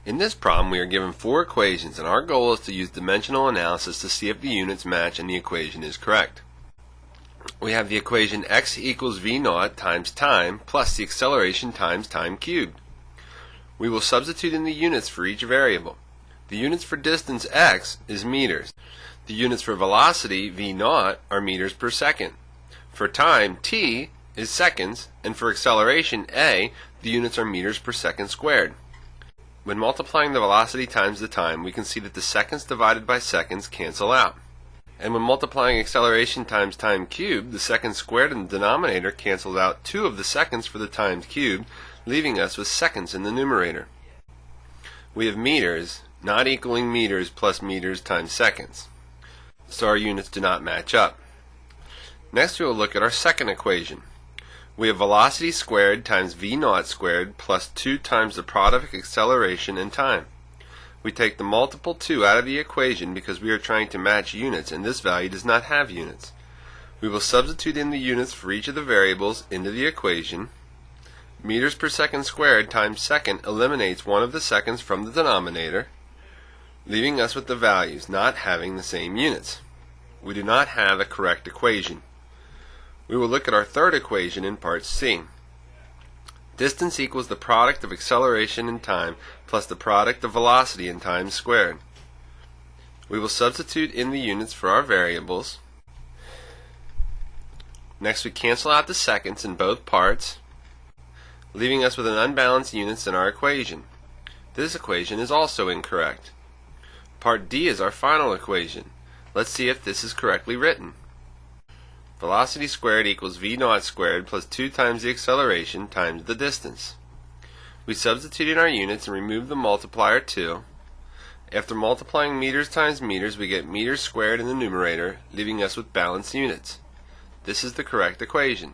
In this problem, we are given four equations, and our goal is to use dimensional analysis to see if the units match and the equation is correct. We have the equation x equals v naught times time plus the acceleration times time cubed. We will substitute in the units for each variable. The units for distance x is meters. The units for velocity v naught are meters per second. For time t is seconds, and for acceleration a, the units are meters per second squared. When multiplying the velocity times the time, we can see that the seconds divided by seconds cancel out. And when multiplying acceleration times time cubed, the seconds squared in the denominator cancels out 2 of the seconds for the times cubed, leaving us with seconds in the numerator. We have meters not equaling meters plus meters times seconds, so our units do not match up. Next we will look at our second equation. We have velocity squared times v naught squared plus 2 times the product of acceleration and time. We take the multiple 2 out of the equation because we are trying to match units, and this value does not have units. We will substitute in the units for each of the variables into the equation. Meters per second squared times second eliminates one of the seconds from the denominator, leaving us with the values not having the same units. We do not have a correct equation. We will look at our third equation in part C. Distance equals the product of acceleration and time plus the product of velocity and time squared. We will substitute in the units for our variables. Next we cancel out the seconds in both parts, leaving us with an unbalanced units in our equation. This equation is also incorrect. Part D is our final equation. Let's see if this is correctly written. Velocity squared equals v naught squared plus 2 times the acceleration times the distance. We substitute in our units and remove the multiplier 2. After multiplying meters times meters, we get meters squared in the numerator, leaving us with balanced units. This is the correct equation.